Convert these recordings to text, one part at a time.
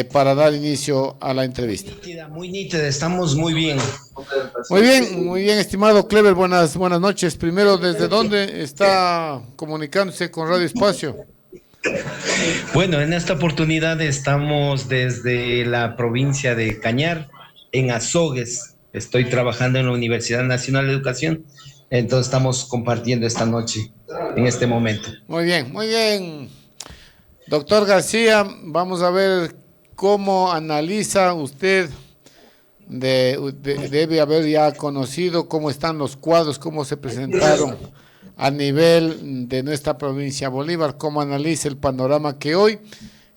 para dar inicio a la entrevista. Muy nítida, estamos muy bien. Muy bien, estimado Clever, buenas noches. Primero, ¿desde dónde está comunicándose con Radio Espacio? Bueno, en esta oportunidad estamos desde la provincia de Cañar, en Azogues. Estoy trabajando en la Universidad Nacional de Educación, entonces estamos compartiendo esta noche, en este momento. Muy bien. Doctor García, vamos a ver cómo analiza usted, debe haber ya conocido cómo están los cuadros, cómo se presentaron a nivel de nuestra provincia Bolívar, cómo analiza el panorama que hoy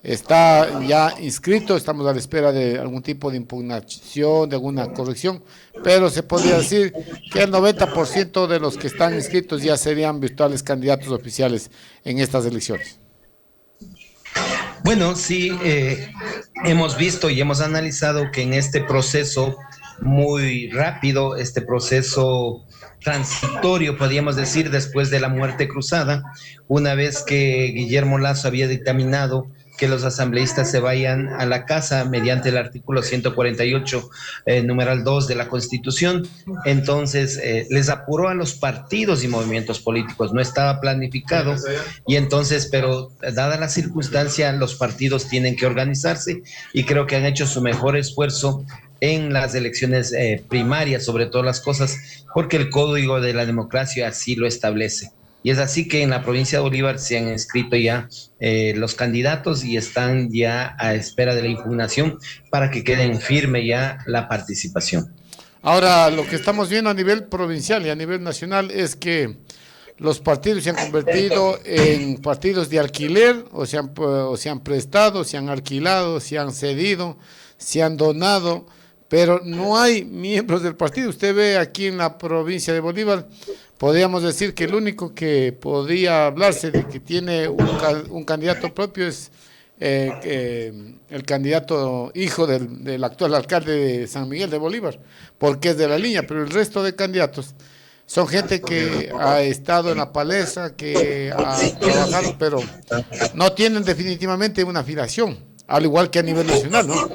está ya inscrito. Estamos a la espera de algún tipo de impugnación, de alguna corrección, pero se podría decir que el 90% de los que están inscritos ya serían virtuales candidatos oficiales en estas elecciones. Bueno, sí, hemos visto y hemos analizado que en este proceso muy rápido, este proceso transitorio, podríamos decir, después de la muerte cruzada, una vez que Guillermo Lasso había dictaminado que los asambleístas se vayan a la casa mediante el artículo 148, numeral 2 de la Constitución, entonces les apuró a los partidos y movimientos políticos, no estaba planificado, y entonces, pero dada la circunstancia, los partidos tienen que organizarse y creo que han hecho su mejor esfuerzo en las elecciones primarias, sobre todas las cosas, porque el Código de la Democracia así lo establece. Y es así que en la provincia de Bolívar se han inscrito ya los candidatos y están ya a espera de la impugnación para que queden firme ya la participación. Ahora, lo que estamos viendo a nivel provincial y a nivel nacional es que los partidos se han convertido en partidos de alquiler, o se han prestado, se han alquilado, se han cedido, se han donado, pero no hay miembros del partido. Usted ve aquí en la provincia de Bolívar, podríamos decir que el único que podría hablarse de que tiene un candidato propio es el candidato hijo del actual alcalde de San Miguel de Bolívar, porque es de la línea, pero el resto de candidatos son gente que ha estado en la palestra, que ha trabajado, pero no tienen definitivamente una afiliación, al igual que a nivel nacional, ¿no?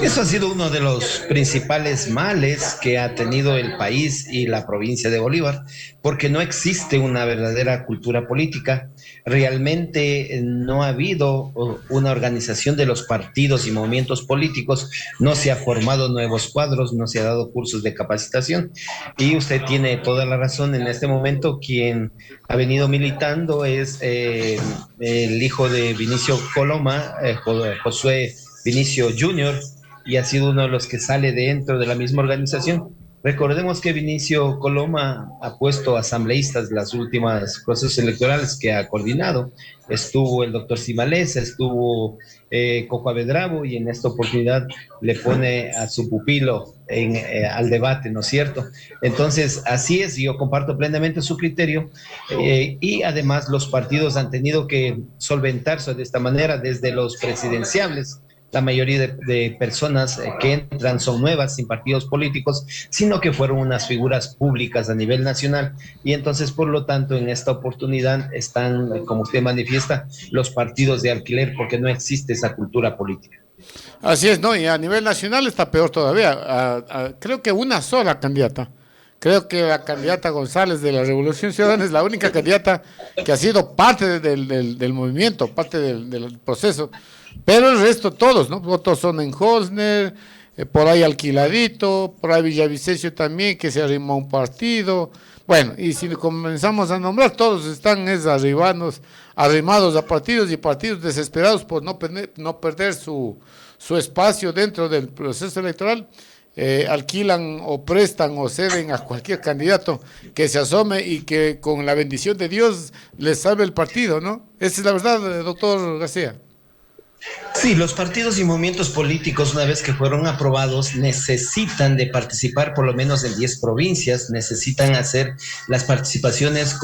Eso ha sido uno de los principales males que ha tenido el país y la provincia de Bolívar, porque no existe una verdadera cultura política. Realmente no ha habido una organización de los partidos y movimientos políticos, no se ha formado nuevos cuadros, no se ha dado cursos de capacitación. Y usted tiene toda la razón, en este momento quien ha venido militando es el hijo de Vinicio Coloma, Josué Vinicio Junior, y ha sido uno de los que sale dentro de la misma organización. Recordemos que Vinicio Coloma ha puesto asambleístas las últimas procesos electorales que ha coordinado. Estuvo el doctor Simalesa, estuvo Coco Abedrabo, y en esta oportunidad le pone a su pupilo al debate, ¿no es cierto? Entonces, así es, yo comparto plenamente su criterio, y además los partidos han tenido que solventarse de esta manera desde los presidenciables. La mayoría de personas que entran son nuevas, sin partidos políticos, sino que fueron unas figuras públicas a nivel nacional, y entonces, por lo tanto, en esta oportunidad están, como usted manifiesta, los partidos de alquiler, porque no existe esa cultura política. Así es, ¿no? Y a nivel nacional está peor todavía. Creo que una sola candidata. Creo que la candidata González de la Revolución Ciudadana es la única candidata que ha sido parte del movimiento, parte del proceso. Pero el resto todos, ¿no? Otros son en Holzner, por ahí alquiladito, por ahí Villavicencio también, que se arrimó a un partido. Bueno, y si comenzamos a nombrar, todos están arrimados a partidos, y partidos desesperados por no perder su espacio dentro del proceso electoral. Alquilan o prestan o ceden a cualquier candidato que se asome y que con la bendición de Dios les salve el partido, ¿no? Esa es la verdad, doctor García. Sí, los partidos y movimientos políticos, una vez que fueron aprobados, necesitan de participar por lo menos en 10 provincias, necesitan hacer las participaciones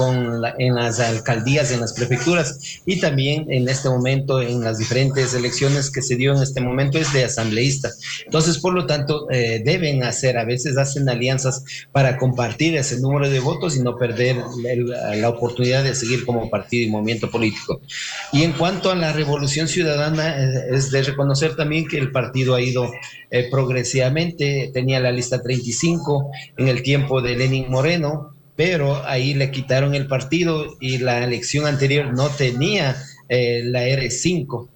en las alcaldías, en las prefecturas y también en este momento en las diferentes elecciones que se dio en este momento es de asambleísta. Entonces, por lo tanto, deben hacer, a veces hacen alianzas para compartir ese número de votos y no perder la oportunidad de seguir como partido y movimiento político. Y en cuanto a la revolución ciudadana, es de reconocer también que el partido ha ido progresivamente, tenía la lista 35 en el tiempo de Lenín Moreno, pero ahí le quitaron el partido y la elección anterior no tenía la R5.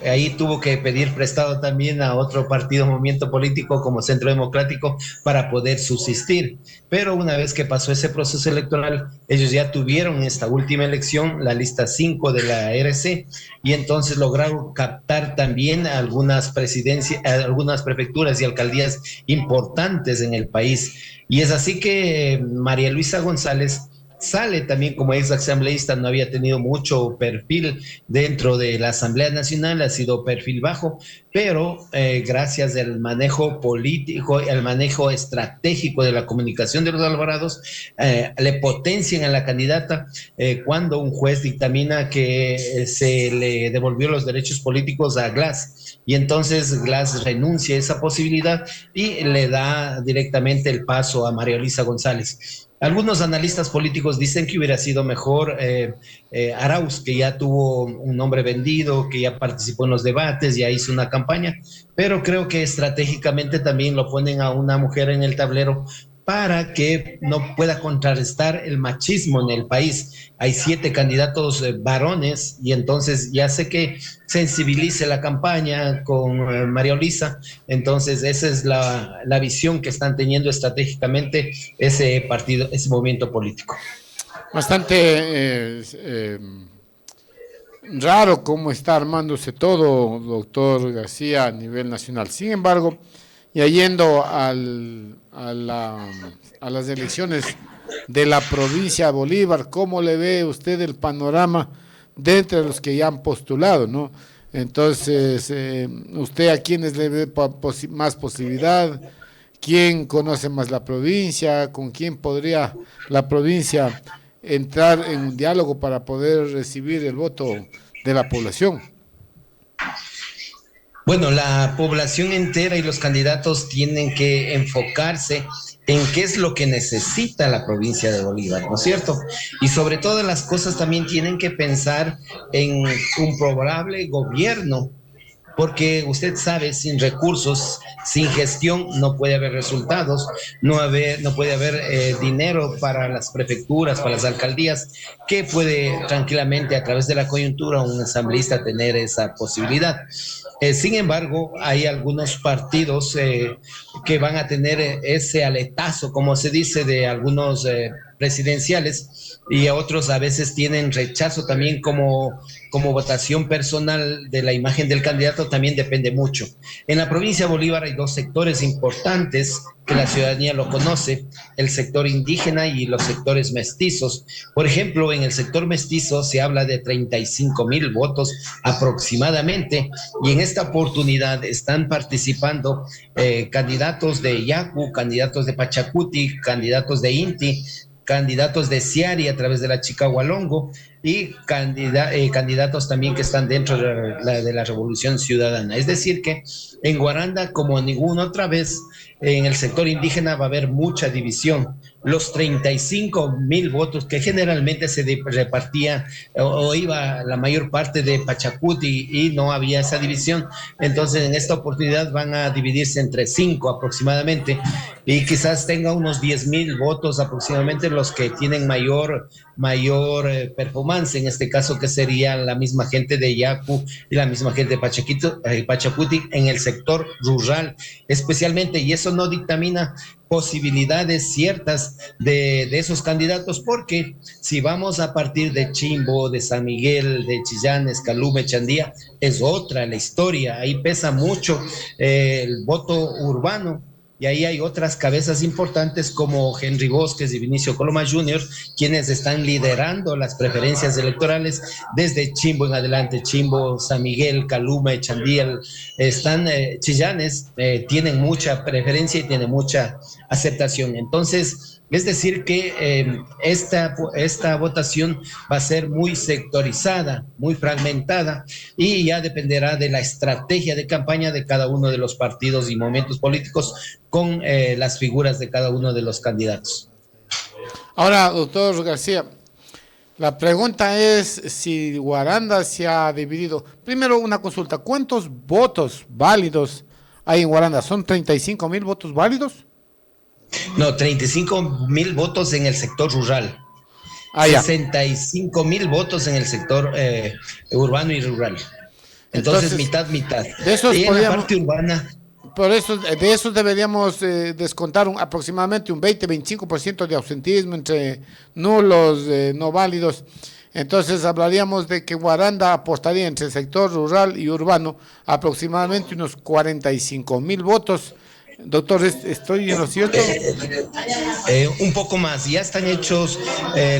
Ahí tuvo que pedir prestado también a otro partido, movimiento político como Centro Democrático para poder subsistir. Pero una vez que pasó ese proceso electoral, ellos ya tuvieron en esta última elección la lista 5 de la RC y entonces lograron captar también algunas presidencias, algunas prefecturas y alcaldías importantes en el país. Y es así que María Luisa González sale también como ex asambleísta, no había tenido mucho perfil dentro de la Asamblea Nacional, ha sido perfil bajo, pero gracias al manejo político, al manejo estratégico de la comunicación de los Alvarados, le potencian a la candidata cuando un juez dictamina que se le devolvió los derechos políticos a Glass. Y entonces Glass renuncia a esa posibilidad y le da directamente el paso a María Luisa González. Algunos analistas políticos dicen que hubiera sido mejor Arauz, que ya tuvo un nombre vendido, que ya participó en los debates, ya hizo una campaña, pero creo que estratégicamente también lo ponen a una mujer en el tablero para que no pueda contrarrestar el machismo en el país. Hay 7 candidatos varones y entonces ya sé que sensibilice la campaña con María Luisa, entonces esa es la visión que están teniendo estratégicamente ese partido, ese movimiento político. Bastante raro cómo está armándose todo, doctor García, a nivel nacional. Sin embargo, ya yendo a las elecciones de la provincia de Bolívar, ¿cómo le ve usted el panorama de entre los que ya han postulado, ¿no? Entonces, ¿usted a quiénes le ve más posibilidad? ¿Quién conoce más la provincia? ¿Con quién podría la provincia entrar en un diálogo para poder recibir el voto de la población? Bueno, la población entera y los candidatos tienen que enfocarse en qué es lo que necesita la provincia de Bolívar, ¿no es cierto? Y sobre todas las cosas también tienen que pensar en un probable gobierno, porque usted sabe, sin recursos, sin gestión, no puede haber resultados, no puede haber dinero para las prefecturas, para las alcaldías, que puede tranquilamente a través de la coyuntura un asambleísta tener esa posibilidad. Sin embargo, hay algunos partidos que van a tener ese aletazo, como se dice, de algunos presidenciales y otros a veces tienen rechazo también como votación personal de la imagen del candidato, también depende mucho. En la provincia de Bolívar hay 2 sectores importantes que la ciudadanía lo conoce, el sector indígena y los sectores mestizos. Por ejemplo, en el sector mestizo se habla de 35,000 votos aproximadamente y en esta oportunidad están participando candidatos de Yacu, candidatos de Pachacuti, candidatos de Inti, candidatos de Ciari a través de la Chicahualongo y candidatos también que están dentro de la Revolución Ciudadana. Es decir que en Guaranda, como ninguna otra vez, en el sector indígena va a haber mucha división. Los 35,000 votos que generalmente se repartía o iba la mayor parte de Pachacuti y no había esa división, entonces en esta oportunidad van a dividirse entre 5 aproximadamente y quizás tenga unos 10,000 votos aproximadamente los que tienen mayor performance, en este caso que sería la misma gente de Yacu y la misma gente de Pachacuti en el sector rural especialmente, y eso no dictamina posibilidades ciertas de esos candidatos, porque si vamos a partir de Chimbo, de San Miguel, de Chillán, Escalube, Chandía, es otra la historia, ahí pesa mucho el voto urbano y ahí hay otras cabezas importantes como Henry Bosques y Vinicio Coloma Jr., quienes están liderando las preferencias electorales desde Chimbo en adelante, Chimbo, San Miguel, Caluma, Echandía, están Chillanes, tienen mucha preferencia y tienen mucha aceptación. Entonces, es decir que esta votación va a ser muy sectorizada, muy fragmentada, y ya dependerá de la estrategia de campaña de cada uno de los partidos y momentos políticos con las figuras de cada uno de los candidatos. Ahora, doctor García, la pregunta es si Guaranda se ha dividido. Primero, una consulta. ¿Cuántos votos válidos hay en Guaranda? ¿Son 35.000 votos válidos? No, 35.000 votos en el sector rural. 65.000 votos en el sector urbano y rural. Entonces mitad. De esos y en la parte urbana. Por eso, de esos deberíamos descontar aproximadamente un 20-25% de ausentismo entre nulos, no válidos. Entonces hablaríamos de que Guaranda apostaría entre el sector rural y urbano aproximadamente unos 45.000 votos. Doctor, ¿estoy en lo cierto? Un poco más. Ya están hechos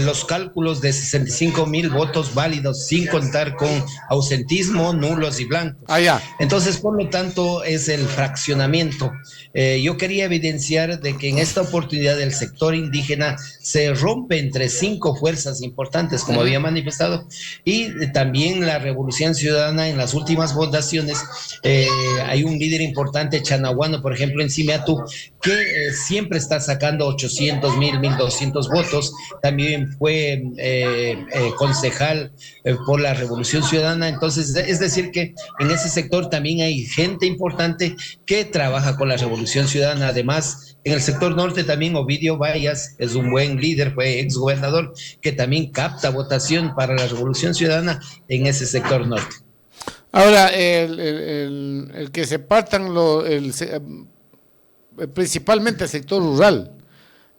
los cálculos de 65.000 votos válidos, sin contar con ausentismo, nulos y blancos. Ya. Entonces, por lo tanto, es el fraccionamiento. Yo quería evidenciar de que en esta oportunidad el sector indígena se rompe entre 5 fuerzas importantes, como había manifestado, y también la Revolución Ciudadana en las últimas votaciones. Hay un líder importante, Chanahuano, por ejemplo, en Simiatu, que siempre está sacando 800.000, 1.200 votos. También fue concejal por la Revolución Ciudadana. Entonces, es decir que en ese sector también hay gente importante que trabaja con la Revolución Ciudadana. Además, en el sector norte también Ovidio Vallas es un buen líder, fue exgobernador, que también capta votación para la Revolución Ciudadana en ese sector norte. Ahora, el que se partan principalmente el sector rural,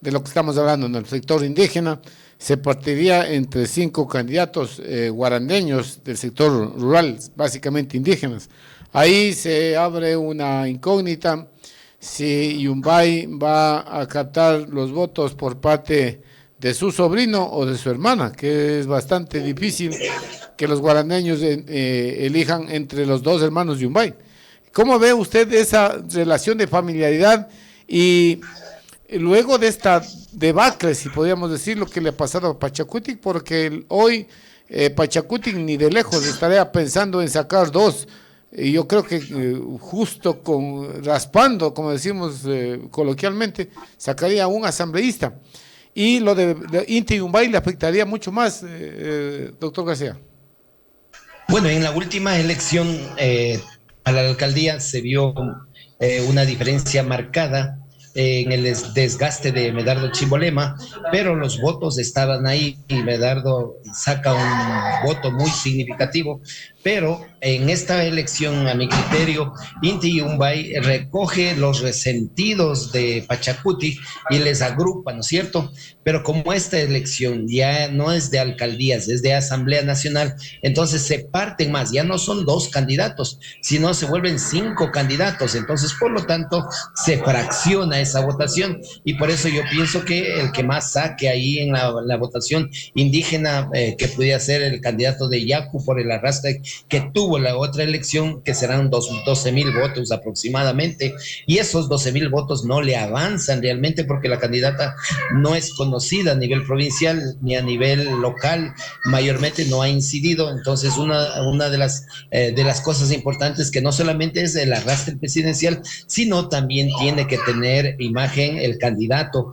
de lo que estamos hablando, en el sector indígena, se partiría entre 5 candidatos guarandeños del sector rural, básicamente indígenas. Ahí se abre una incógnita si Yumbay va a captar los votos por parte de su sobrino o de su hermana, que es bastante difícil que los guarandeños elijan entre los dos hermanos de Yumbay. ¿Cómo ve usted esa relación de familiaridad y luego de esta debacle, si podríamos decir, lo que le ha pasado a Pachacutic? Porque hoy Pachacutic ni de lejos estaría pensando en sacar 2. Y yo creo que justo raspando, como decimos coloquialmente, sacaría un asambleísta. Y lo de Inti Yumbay le afectaría mucho más, doctor García. Bueno, en la última elección a la alcaldía se vio una diferencia marcada en el desgaste de Medardo Chimbolema, pero los votos estaban ahí y Medardo saca un voto muy significativo. Pero en esta elección, a mi criterio, Inti Yumbay recoge los resentidos de Pachacuti y les agrupa, ¿no es cierto? Pero como esta elección ya no es de alcaldías, es de Asamblea Nacional, entonces se parten más, ya no son 2 candidatos, sino se vuelven 5 candidatos. Entonces, por lo tanto, se fracciona esa votación, y por eso yo pienso que el que más saque ahí en la votación indígena, que pudiera ser el candidato de Yacu por el arrastre que tuvo la otra elección, que serán 12.000 votos aproximadamente, y esos 12.000 votos no le avanzan realmente porque la candidata no es conocida a nivel provincial ni a nivel local, mayormente no ha incidido. Entonces, una de las cosas importantes, que no solamente es el arrastre presidencial, sino también tiene que tener imagen el candidato,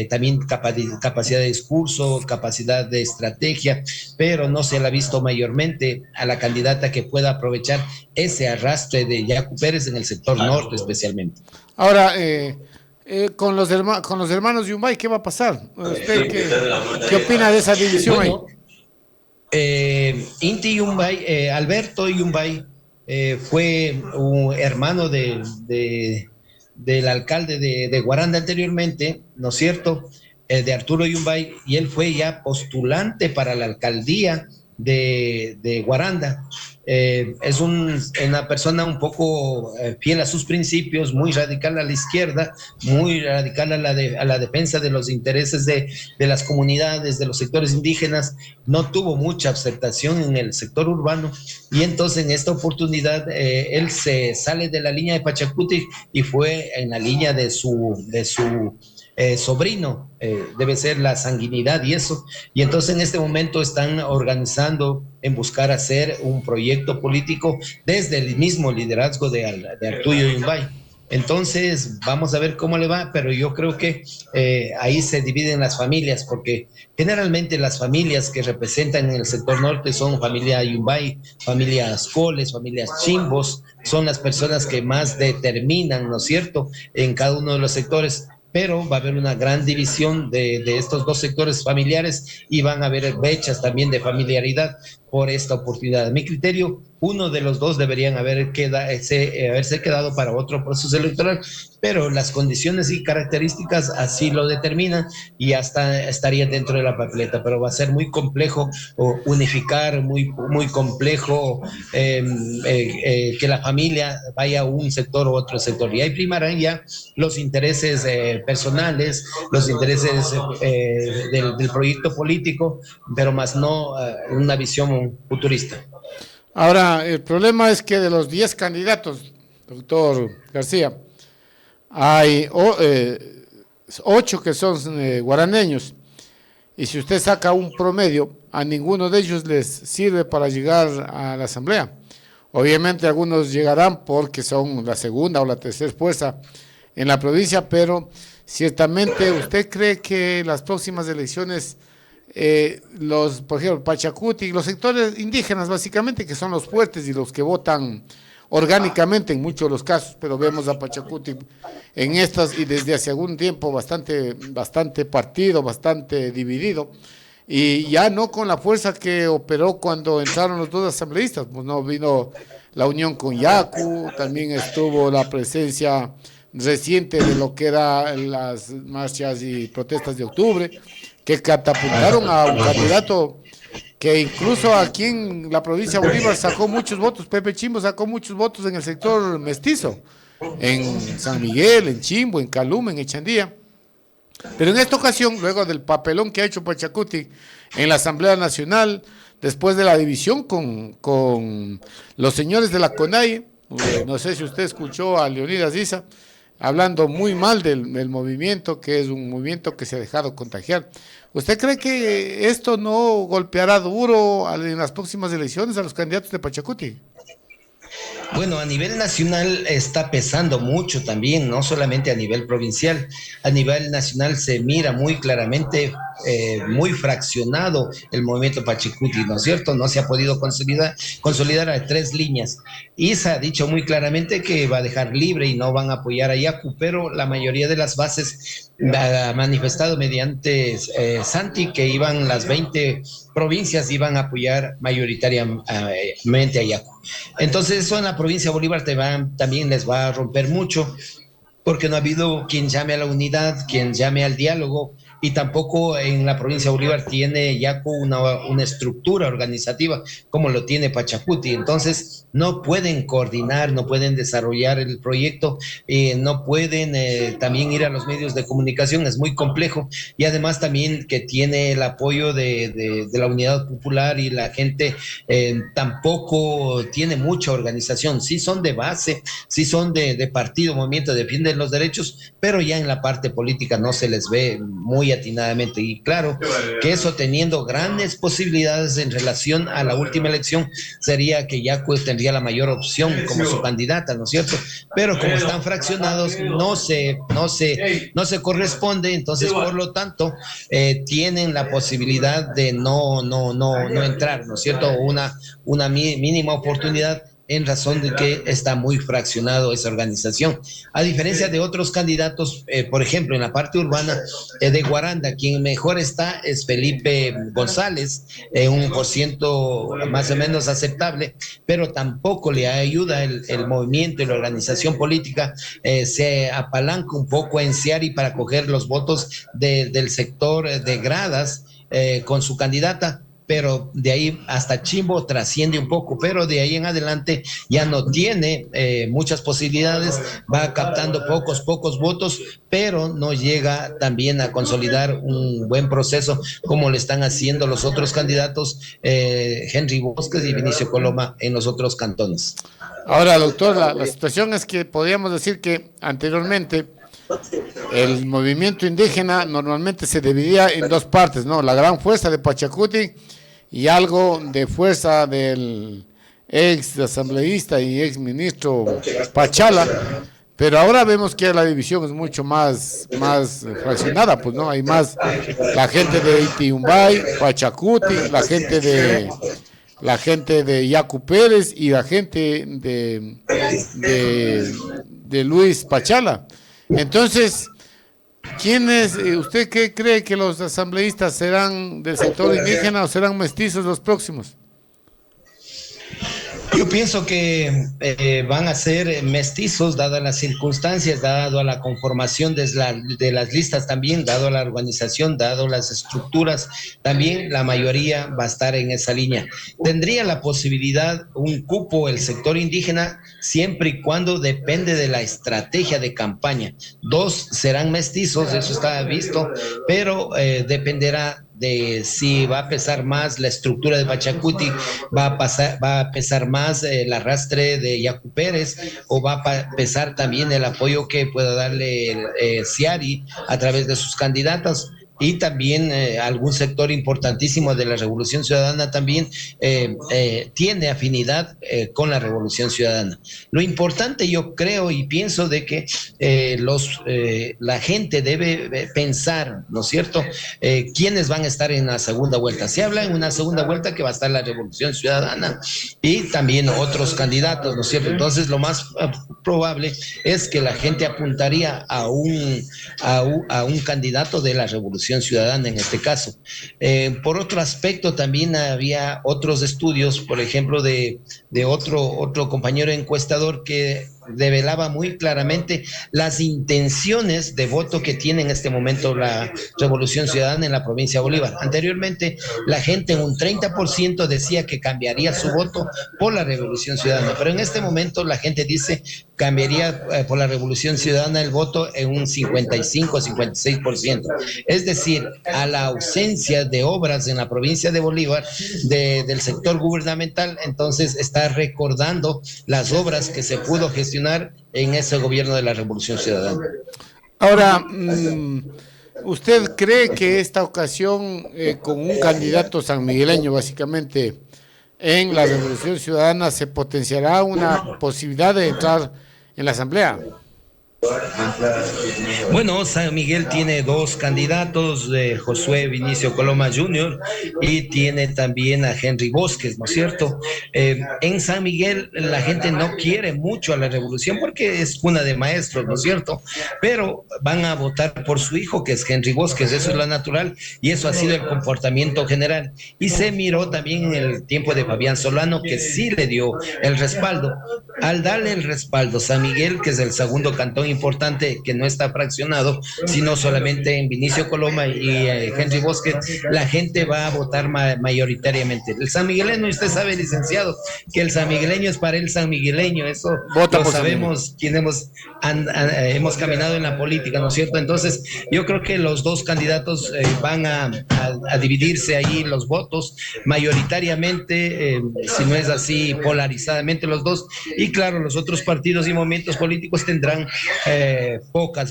también capacidad de discurso, capacidad de estrategia, pero no se le ha visto mayormente a la candidata que pueda aprovechar ese arrastre de Yacu Pérez en el sector norte especialmente. Ahora, con los hermanos Yumbay, ¿qué va a pasar? ¿Usted qué opina de esa división ahí? Inti Yumbay, Alberto Yumbay, fue un hermano del alcalde de Guaranda anteriormente, ¿no es cierto?, de Arturo Yumbay, y él fue ya postulante para la alcaldía de Guaranda. Es una persona un poco fiel a sus principios, muy radical a la izquierda, muy radical a la defensa de los intereses de las comunidades, de los sectores indígenas. No tuvo mucha aceptación en el sector urbano y entonces en esta oportunidad él se sale de la línea de Pachacuti y fue en la línea de su sobrino, debe ser la sanguinidad y eso. Y entonces en este momento están organizando en buscar hacer un proyecto político desde el mismo liderazgo de Artuyo Yumbay. Entonces vamos a ver cómo le va, pero yo creo que ahí se dividen las familias, porque generalmente las familias que representan en el sector norte son familia Yumbay, familias Coles, familias Chimbos, son las personas que más determinan, ¿no es cierto?, en cada uno de los sectores, pero va a haber una gran división de estos dos sectores familiares y van a haber brechas también de familiaridad por esta oportunidad. A mi criterio, uno de los dos deberían haberse quedado para otro proceso electoral, pero las condiciones y características así lo determinan y hasta estaría dentro de la papeleta, pero va a ser muy complejo unificar, muy complejo que la familia vaya a un sector u otro sector. Y ahí primarán ya los intereses personales, los intereses del proyecto político, pero más no una visión futurista. Ahora, el problema es que de los 10 candidatos, doctor García, hay 8 que son guaraneños, y si usted saca un promedio, a ninguno de ellos les sirve para llegar a la asamblea. Obviamente algunos llegarán porque son la segunda o la tercera fuerza en la provincia, pero ciertamente usted cree que las próximas elecciones, por ejemplo, Pachacuti, los sectores indígenas básicamente, que son los fuertes y los que votan orgánicamente en muchos de los casos, pero vemos a Pachacuti en estas y desde hace algún tiempo bastante partido, bastante dividido, y ya no con la fuerza que operó cuando entraron los dos asambleístas, pues no vino la unión con Yacu, también estuvo la presencia reciente de lo que eran las marchas y protestas de octubre, que catapultaron a un candidato que incluso aquí en la provincia de Bolívar sacó muchos votos. Pepe Chimbo sacó muchos votos en el sector mestizo, en San Miguel, en Chimbo, en Caluma, en Echandía. Pero en esta ocasión, luego del papelón que ha hecho Pachacuti en la Asamblea Nacional, después de la división con los señores de la CONAIE, no sé si usted escuchó a Leonidas Issa hablando muy mal del movimiento, que es un movimiento que se ha dejado contagiar. ¿Usted cree que esto no golpeará duro en las próximas elecciones a los candidatos de Pachacuti? Bueno, a nivel nacional está pesando mucho también, no solamente a nivel provincial. A nivel nacional se mira muy claramente, muy fraccionado el movimiento Pachacuti, ¿no es cierto? No se ha podido consolidar a 3 líneas. ISA ha dicho muy claramente que va a dejar libre y no van a apoyar a Yacu, pero la mayoría de las bases ha manifestado mediante Santi que iban las 20 provincias iban a apoyar mayoritariamente a Yacu. Entonces eso en la provincia de Bolívar también les va a romper mucho, porque no ha habido quien llame a la unidad, quien llame al diálogo, y tampoco en la provincia de Bolívar tiene Yacu una estructura organizativa como lo tiene Pachacuti. Entonces no pueden coordinar, no pueden desarrollar el proyecto, no pueden también ir a los medios de comunicación, es muy complejo, y además también que tiene el apoyo de la Unidad Popular y la gente tampoco tiene mucha organización. Sí son de base, sí son de partido, movimiento, defienden los derechos, pero ya en la parte política no se les ve muy atinadamente. Y claro que eso, teniendo grandes posibilidades en relación a la última elección, sería que Yacu tendría la mayor opción como su candidata, ¿no es cierto? Pero como están fraccionados, no se corresponde. Entonces, por lo tanto, tienen la posibilidad de no entrar, ¿no es cierto? Una mínima oportunidad, en razón de que está muy fraccionado esa organización. A diferencia de otros candidatos, por ejemplo, en la parte urbana de Guaranda, quien mejor está es Felipe González, un por ciento más o menos aceptable, pero tampoco le ayuda el movimiento y la organización política. Se apalanca un poco en Ciari para coger los votos del sector de Gradas con su candidata, pero de ahí hasta Chimbo trasciende un poco, pero de ahí en adelante ya no tiene muchas posibilidades, va captando pocos votos, pero no llega también a consolidar un buen proceso como lo están haciendo los otros candidatos, Henry Bosques y Vinicio Coloma en los otros cantones. Ahora, doctor, la situación es que podríamos decir que anteriormente el movimiento indígena normalmente se dividía en dos partes, ¿no? La gran fuerza de Pachacuti y algo de fuerza del ex asambleísta y ex ministro Pachala, pero ahora vemos que la división es mucho más fraccionada, pues no, hay más la gente de Itiumbay, Pachacuti, la gente de Yacu Pérez y la gente de Luis Pachala. Entonces, ¿usted qué cree que los asambleístas serán del sector indígena o serán mestizos los próximos? Yo pienso que van a ser mestizos, dadas las circunstancias, dado a la conformación de las listas también, dado a la organización, dado las estructuras, también la mayoría va a estar en esa línea. Tendría la posibilidad un cupo el sector indígena siempre y cuando depende de la estrategia de campaña. 2 serán mestizos, eso está visto, pero dependerá de si va a pesar más la estructura de Pachacuti, va a pesar más el arrastre de Yacu Pérez, o va a pesar también el apoyo que pueda darle Ciari a través de sus candidatos. Y también algún sector importantísimo de la Revolución Ciudadana también tiene afinidad con la Revolución Ciudadana. Lo importante, yo creo y pienso de que la gente debe pensar, ¿no es cierto?, quiénes van a estar en la segunda vuelta. Se habla en una segunda vuelta que va a estar la Revolución Ciudadana y también otros candidatos, ¿no es cierto? Entonces, lo más probable es que la gente apuntaría a un candidato de la Revolución Ciudadana en este caso. Por otro aspecto, también había otros estudios, por ejemplo, de otro compañero encuestador que develaba muy claramente las intenciones de voto que tiene en este momento la Revolución Ciudadana en la provincia de Bolívar. Anteriormente, la gente en un 30% decía que cambiaría su voto por la Revolución Ciudadana, pero en este momento la gente dice cambiaría por la Revolución Ciudadana el voto en un 55-56%. Es decir, a la ausencia de obras en la provincia de Bolívar del sector gubernamental, entonces está recordando las obras que se pudo gestionar en ese gobierno de la Revolución Ciudadana. Ahora, ¿usted cree que esta ocasión con un candidato sanmigueleño básicamente en la Revolución Ciudadana se potenciará una posibilidad de entrar en la Asamblea? Bueno, San Miguel tiene 2 candidatos, Josué Vinicio Coloma Jr. y tiene también a Henry Bosques, ¿no es cierto? En San Miguel la gente no quiere mucho a la revolución porque es cuna de maestros, ¿no es cierto? Pero van a votar por su hijo, que es Henry Bosques, eso es lo natural y eso ha sido el comportamiento general. Y se miró también en el tiempo de Fabián Solano, que sí le dio el respaldo. Al darle el respaldo, San Miguel, que es el segundo cantón importante que no está fraccionado, sino solamente en Vinicio Coloma y Henry Bosques, la gente va a votar mayoritariamente. El sanmigueleño, usted sabe, licenciado, que el sanmigueleño es para el sanmigueleño, eso lo sabemos quienes hemos caminado en la política, ¿no es cierto? Entonces, yo creo que los 2 candidatos van a dividirse ahí los votos mayoritariamente, si no es así, polarizadamente los 2, y claro, los otros partidos y movimientos políticos tendrán poca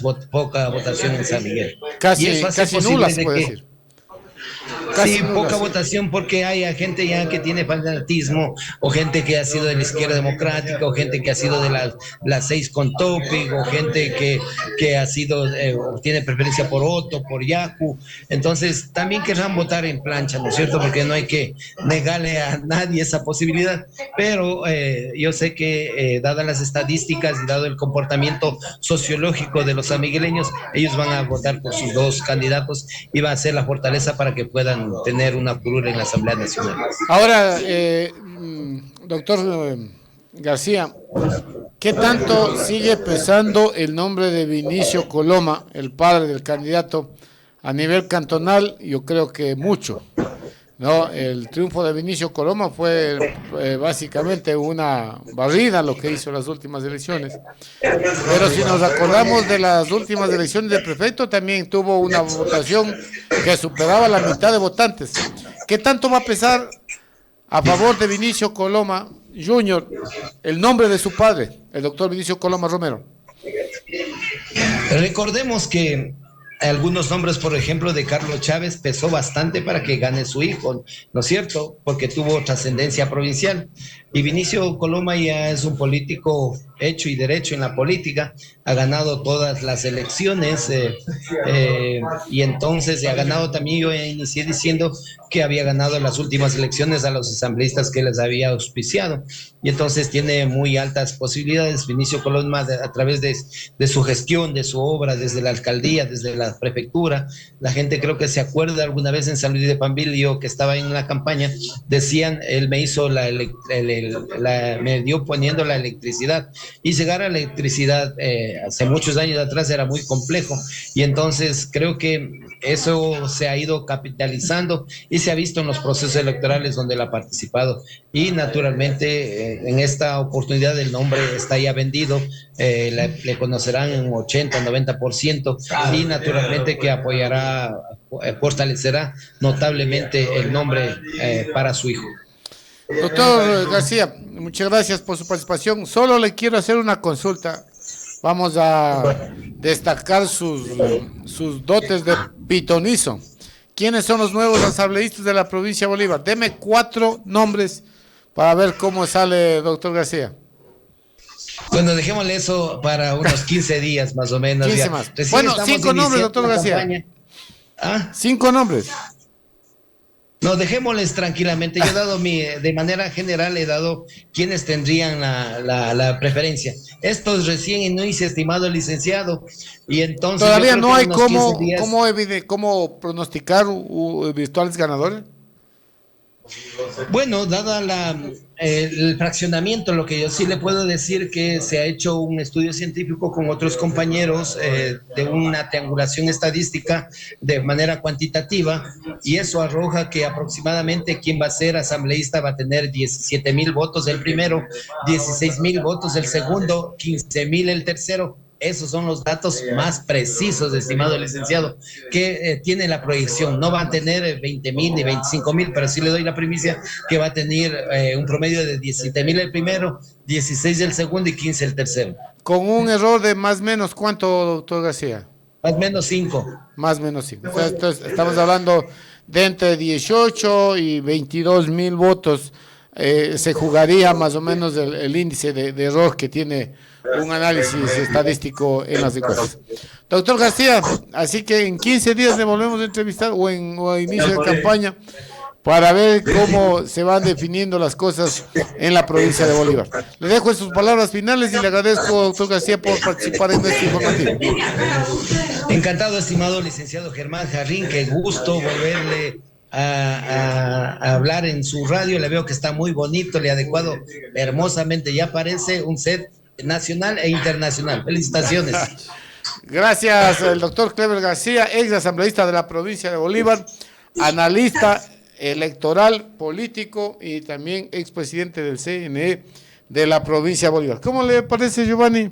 votación en San Miguel. Casi, y eso hace casi nulas, se puede decir. Sí, poca votación porque hay gente ya que tiene fanatismo, o gente que ha sido de la izquierda democrática, o gente que ha sido de las 6 con Topic, o gente que ha sido, tiene preferencia por Otto, por Yacu. Entonces, también querrán votar en plancha, ¿no es cierto? Porque no hay que negarle a nadie esa posibilidad. Pero yo sé que, dadas las estadísticas y dado el comportamiento sociológico de los sanmigueleños, ellos van a votar por sus 2 candidatos y va a ser la fortaleza para que puedan tener una curul en la Asamblea Nacional. Ahora, doctor García, ¿qué tanto sigue pesando el nombre de Vinicio Coloma, el padre del candidato, a nivel cantonal? Yo creo que mucho. No, el triunfo de Vinicio Coloma fue básicamente una barrida lo que hizo en las últimas elecciones. Pero si nos acordamos de las últimas elecciones de prefecto, también tuvo una votación que superaba la mitad de votantes. ¿Qué tanto va a pesar a favor de Vinicio Coloma Jr. el nombre de su padre, el doctor Vinicio Coloma Romero? Recordemos que algunos nombres, por ejemplo, de Carlos Chávez pesó bastante para que gane su hijo, ¿no es cierto? Porque tuvo trascendencia provincial. Y Vinicio Coloma ya es un político hecho y derecho en la política, ha ganado todas las elecciones y entonces ha ganado también, yo inicié diciendo que había ganado las últimas elecciones a los asambleístas que les había auspiciado y entonces tiene muy altas posibilidades Vinicio Coloma a través de su gestión, de su obra, desde la alcaldía, desde la prefectura. La gente creo que se acuerda alguna vez en San Luis de Pambilio que estaba en la campaña, decían, él me hizo me dio poniendo la electricidad y llegar a la electricidad hace muchos años atrás era muy complejo y entonces creo que eso se ha ido capitalizando y se ha visto en los procesos electorales donde él ha participado y naturalmente en esta oportunidad el nombre está ya vendido, le conocerán en 80-90% y naturalmente que apoyará, fortalecerá notablemente el nombre para su hijo. Doctor García, muchas gracias por su participación. Solo le quiero hacer una consulta. Vamos a destacar sus dotes de pitonizo. ¿Quiénes son los nuevos asambleístas de la provincia de Bolívar? Deme 4 nombres para ver cómo sale, doctor García. Bueno, dejémosle eso para unos 15 días más o menos. 15 más. Bueno, 5 nombres, doctor García. ¿Ah? 5 nombres. No, dejémosles tranquilamente. Yo he dado de manera general, he dado quienes tendrían la preferencia. Esto es recién inicia, estimado licenciado, y entonces todavía no hay cómo pronosticar virtuales ganadores. Bueno, dada el fraccionamiento, lo que yo sí le puedo decir que se ha hecho un estudio científico con otros compañeros de una triangulación estadística de manera cuantitativa y eso arroja que aproximadamente quien va a ser asambleísta va a tener 17,000 votos el primero, 16,000 votos el segundo, 15,000 el tercero. Esos son los datos más precisos, estimado licenciado, que tiene la proyección. No va a tener 20,000 ni 25,000, pero sí le doy la primicia que va a tener un promedio de 17,000 el primero, 16 el segundo y 15 el tercero. Con un error de más o menos, ¿cuánto, doctor García? Más o menos 5. Más o menos 5. O sea, entonces, estamos hablando de entre 18 y 22,000 votos. Se jugaría más o menos el índice de error que tiene un análisis estadístico en las encuestas. Doctor García, así que en 15 días le volvemos a entrevistar o a inicio de campaña para ver cómo se van definiendo las cosas en la provincia de Bolívar. Le dejo en sus palabras finales y le agradezco, doctor García, por participar en este informativo. Encantado, estimado licenciado Germán Jarrín, qué gusto volverle a hablar en su radio. Le veo que está muy bonito, le ha adecuado hermosamente, ya parece un set nacional e internacional. Felicitaciones. Gracias, el doctor Clever García, ex asambleísta de la provincia de Bolívar, analista electoral, político y también expresidente del CNE de la provincia de Bolívar. ¿Cómo le parece, Giovanni?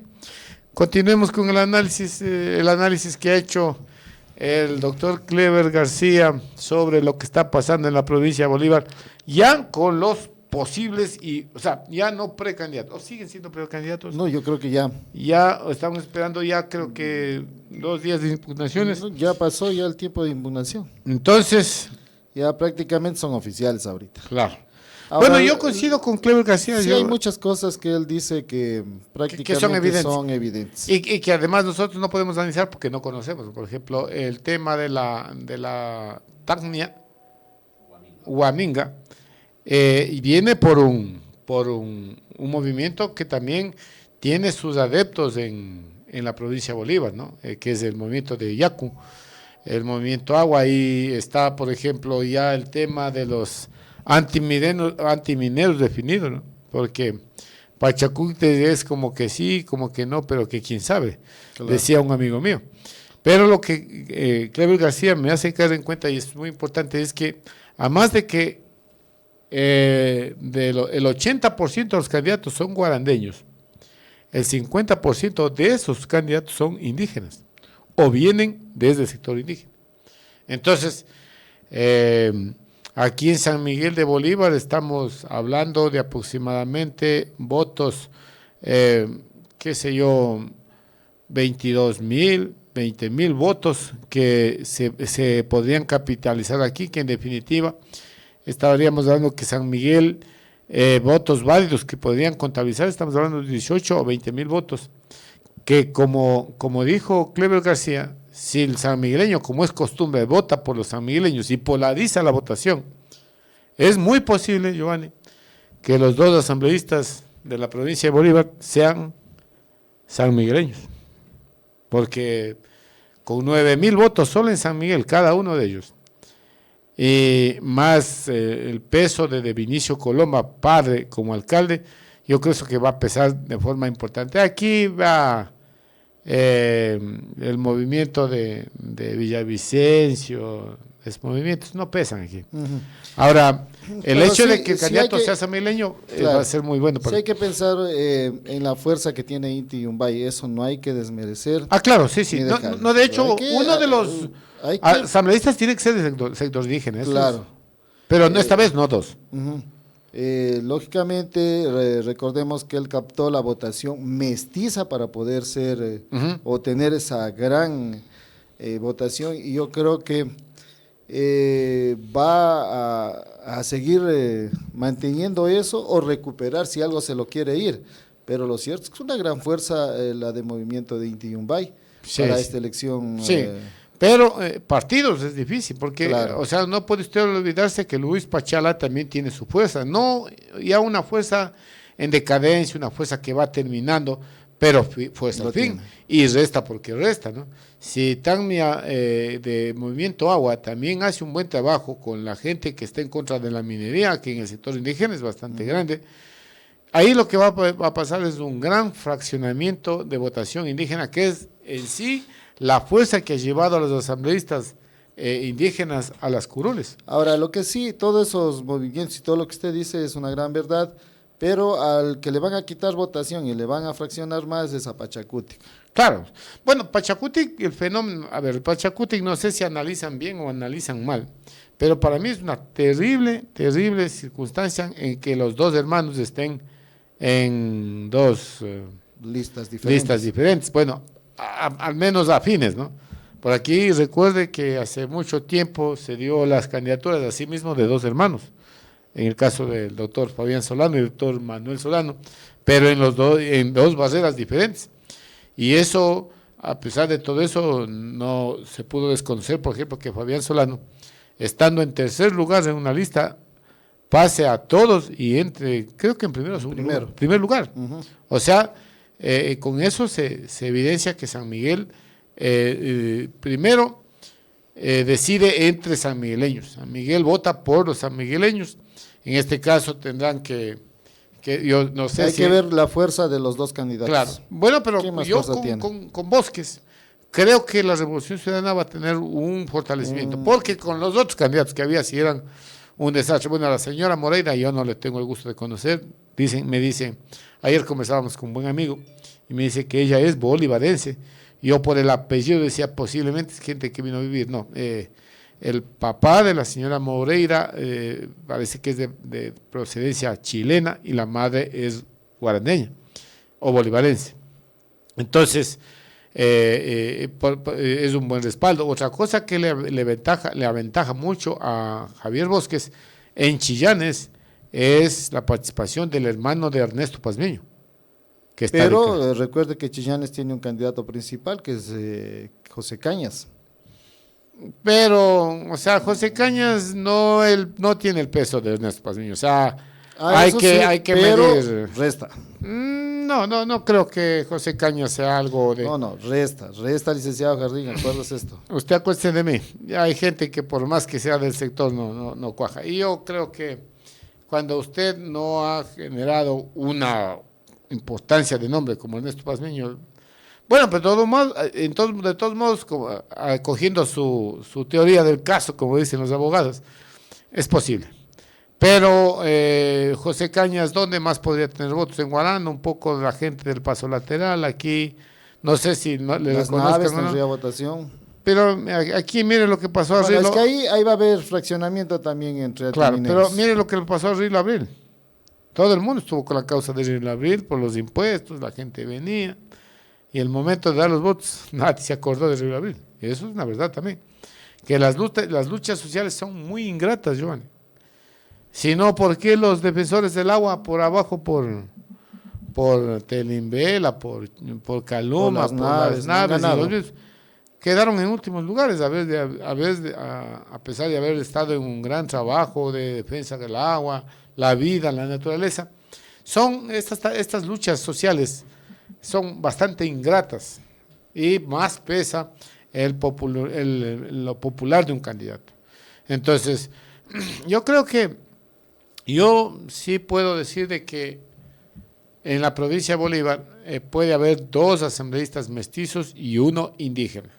Continuemos con el análisis que ha hecho el doctor Clever García sobre lo que está pasando en la provincia de Bolívar, ya con los posibles o sea, ya no precandidatos, ¿o siguen siendo precandidatos? No, yo creo que ya. Ya estamos esperando creo que 2 días de impugnaciones. No, ya pasó ya el tiempo de impugnación. Entonces, ya prácticamente son oficiales ahorita. Claro. Ahora, bueno, yo coincido con Clever García. Sí, hay muchas cosas que él dice que prácticamente son evidentes. Y que además nosotros no podemos analizar porque no conocemos. Por ejemplo, el tema de la Tacnia Huaminga y viene por un movimiento que también tiene sus adeptos en la provincia de Bolívar, ¿no? Que es el movimiento de Yacu, el movimiento Agua. Ahí está, por ejemplo, ya el tema de los antimineros definidos, ¿no? Porque Pachacute es como que sí, como que no, pero que quién sabe, claro. Decía un amigo mío. Pero lo que Clever García me hace caer en cuenta, y es muy importante, es que Además de que el 80% de los candidatos son guarandeños, el 50% de esos candidatos son indígenas o vienen desde el sector indígena. Entonces, aquí en San Miguel de Bolívar estamos hablando de aproximadamente votos, qué sé yo, 22,000, 20,000 votos que se podrían capitalizar aquí, que en definitiva estaríamos hablando que San Miguel, votos válidos que podrían contabilizar, estamos hablando de 18 o 20,000 votos, que como dijo Cleber García, si el sanmigueleño, como es costumbre, vota por los sanmigueleños y polariza la votación, es muy posible, Giovanni, que los dos asambleístas de la provincia de Bolívar sean sanmigueleños, porque con 9,000 votos solo en San Miguel, cada uno de ellos, y más el peso de Vinicio Coloma, padre como alcalde, yo creo que va a pesar de forma importante. Aquí va el movimiento de Villavicencio, los movimientos no pesan aquí. Ahora, el hecho de que el candidato sea sanmigueleño va a ser muy bueno. Sí, hay que pensar en la fuerza que tiene Inti Yungay, eso no hay que desmerecer. Ah, claro, sí. No, de hecho, uno de los asambleístas tiene que ser del sector indígena. Claro. Pero esta vez no dos. Lógicamente, recordemos que él captó la votación mestiza para poder ser o tener esa gran votación, y yo creo que va a seguir manteniendo eso o recuperar si algo se lo quiere ir. Pero lo cierto es que es una gran fuerza la de movimiento de Inti Yungay para esta elección. Sí. Pero partidos es difícil, porque, claro, o sea, no puede usted olvidarse que Luis Pachala también tiene su fuerza, no ya una fuerza en decadencia, una fuerza que va terminando, pero fuerza al fin, y resta porque resta, ¿no? Si Tangmia de Movimiento Agua también hace un buen trabajo con la gente que está en contra de la minería, que en el sector indígena es bastante grande, ahí lo que va a pasar es un gran fraccionamiento de votación indígena, que es en sí la fuerza que ha llevado a los asambleístas indígenas a las curules. Ahora, lo que sí, todos esos movimientos y todo lo que usted dice es una gran verdad, pero al que le van a quitar votación y le van a fraccionar más es a Pachacutic. Claro. Bueno, Pachacutic, el fenómeno, Pachacutic no sé si analizan bien o analizan mal, pero para mí es una terrible circunstancia en que los dos hermanos estén en dos listas diferentes. Bueno, al menos afines, ¿no? Por aquí recuerde que hace mucho tiempo se dio las candidaturas a sí mismo de dos hermanos, en el caso del doctor Fabián Solano y el doctor Manuel Solano, pero en dos barreras diferentes. Y eso, a pesar de todo eso, no se pudo desconocer, por ejemplo, que Fabián Solano, estando en tercer lugar en una lista, pase a todos y entre, creo que en primer lugar. O sea, con eso se evidencia que San Miguel primero decide entre sanmigueleños. San Miguel vota por los sanmigueleños. En este caso tendrán que yo no sé hay que ver la fuerza de los dos candidatos. Claro. Bueno, pero yo con Bosques creo que la Revolución Ciudadana va a tener un fortalecimiento, porque con los otros candidatos que había, si eran un desastre. Bueno, a la señora Moreira yo no le tengo el gusto de conocer. Me dice, ayer conversábamos con un buen amigo y me dice que ella es bolivarense. Yo por el apellido decía posiblemente es gente que vino a vivir. No, el papá de la señora Moreira parece que es de procedencia chilena y la madre es guaraneña o bolivarense. Entonces, es un buen respaldo. Otra cosa que le aventaja mucho a Javier Bosques en Chillanes es la participación del hermano de Ernesto Pazmiño. Pero recuerde que Chillanes tiene un candidato principal que es José Cañas. Pero, o sea, José Cañas no tiene el peso de Ernesto Pazmiño. O sea, hay que medir. Resta. No creo que José Cañas sea algo de... No, resta, licenciado Jardín, acuérdese esto. Usted acuérdese de mí. Hay gente que por más que sea del sector no cuaja. Y yo creo que cuando usted no ha generado una importancia de nombre como Ernesto Pazmiño, bueno, pero de todos modos, cogiendo su teoría del caso, como dicen los abogados, es posible. Pero José Cañas, ¿dónde más podría tener votos? En Guaranda, un poco de la gente del Paso Lateral, aquí, no sé si no, le Las reconozcan naves o no. tendría votación. Pero aquí mire lo que pasó a Bueno, Rilo. es que ahí va a haber fraccionamiento también entre Claro, pero altimineros. mire lo que le pasó a Rilo Abril. Todo el mundo estuvo con la causa de Rilo Abril por los impuestos, la gente venía. Y el momento de dar los votos, nadie se acordó de Rilo Abril. Y eso es una verdad también. Que las luchas sociales son muy ingratas, Giovanni. Si no, ¿por qué los defensores del agua por abajo, por Telimbela, por Caluma, por las naves y los ríos, quedaron en últimos lugares, a pesar de haber estado en un gran trabajo de defensa del agua, la vida, la naturaleza? Son estas luchas sociales son bastante ingratas y más pesa lo popular de un candidato. Entonces, yo sí puedo decir de que en la provincia de Bolívar puede haber 2 asambleístas mestizos y 1 indígena.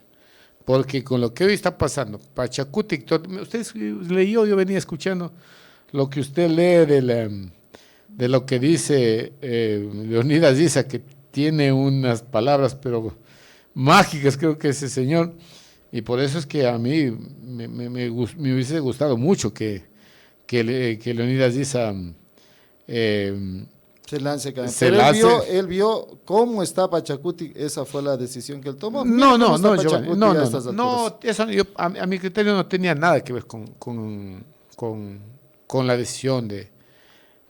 Porque con lo que hoy está pasando, Pachacuti, usted leyó, yo venía escuchando lo que usted lee de lo que dice Leonidas Issa, que tiene unas palabras, pero mágicas, creo que ese señor, y por eso es que a mí me hubiese gustado mucho que Leonidas Issa se lance, se pero lance. él vio cómo está Pachacuti, esa fue la decisión que él tomó. No, Giovanni, eso a mi criterio no tenía nada que ver con la decisión de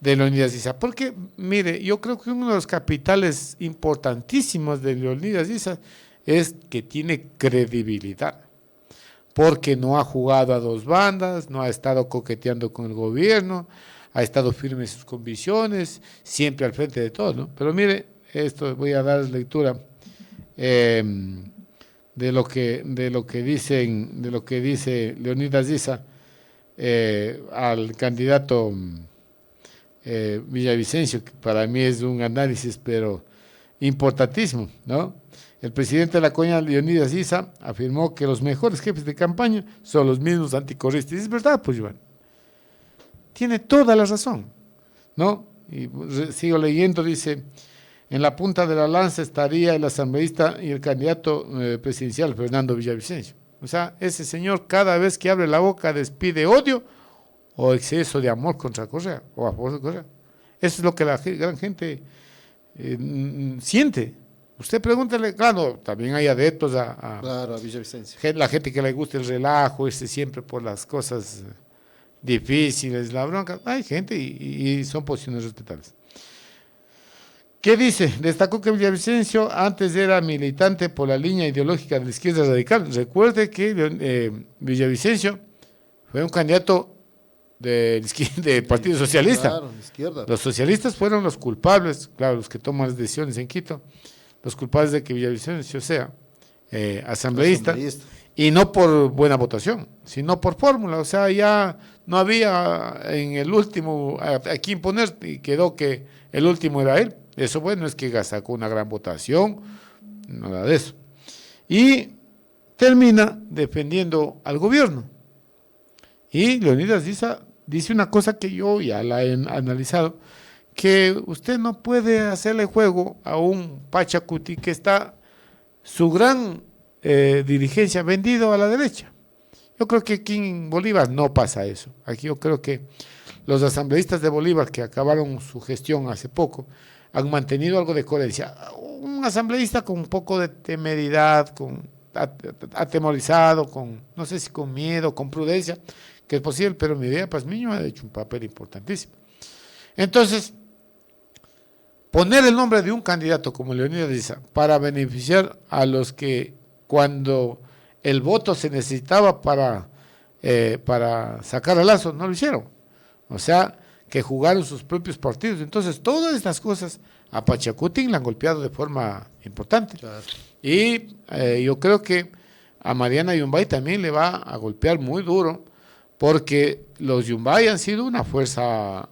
Leonidas Issa, porque mire, yo creo que uno de los capitales importantísimos de Leonidas Issa es que tiene credibilidad, porque no ha jugado a 2 bandas, no ha estado coqueteando con el gobierno, ha estado firme en sus convicciones, siempre al frente de todo, ¿no? Pero mire, esto voy a dar lectura de lo que dice Leonidas Issa al candidato Villavicencio, que para mí es un análisis, pero importantísimo, ¿no? El presidente de la CONA, Leonidas Issa, afirmó que los mejores jefes de campaña son los mismos anticorristas. Y es verdad, pues, Iván. Tiene toda la razón, ¿no? Y sigo leyendo, dice, en la punta de la lanza estaría el asambleísta y el candidato presidencial, Fernando Villavicencio. O sea, ese señor cada vez que abre la boca despide odio o exceso de amor contra Correa o a favor de Correa. Eso es lo que la gran gente siente. Usted pregúntale, claro, también hay adeptos claro, a Villavicencio. La gente que le gusta el relajo, siempre por las cosas difíciles, la bronca. Hay gente y son posiciones respetables. ¿Qué dice? Destacó que Villavicencio antes era militante por la línea ideológica de la izquierda radical. Recuerde que Villavicencio fue un candidato del Partido Socialista. Claro, izquierda. Los socialistas fueron los culpables, claro, los que toman las decisiones en Quito, los culpables de que Villavicencio sea asambleísta, y no por buena votación, sino por fórmula. O sea, ya no había en el último a quién poner y quedó que el último era él. Eso, bueno, es que sacó una gran votación, nada de eso. Y termina defendiendo al gobierno. Y Leonidas Issa dice una cosa que yo ya la he analizado, que usted no puede hacerle juego a un Pachacuti que está su gran dirigencia vendido a la derecha. Yo creo que aquí en Bolívar no pasa eso. Aquí yo creo que los asambleístas de Bolívar que acabaron su gestión hace poco han mantenido algo de coherencia. Un asambleísta con un poco de temeridad, atemorizado, no sé si con miedo, con prudencia, que es posible, pero Mireya Pazmiño ha hecho un papel importantísimo. Entonces, poner el nombre de un candidato como Leonidas Issa para beneficiar a los que cuando el voto se necesitaba para sacar a Lazo, no lo hicieron. O sea, que jugaron sus propios partidos. Entonces, todas estas cosas a Pachacuti le han golpeado de forma importante. Claro. Y yo creo que a Mariana Yumbay también le va a golpear muy duro, porque los Yumbay han sido una fuerza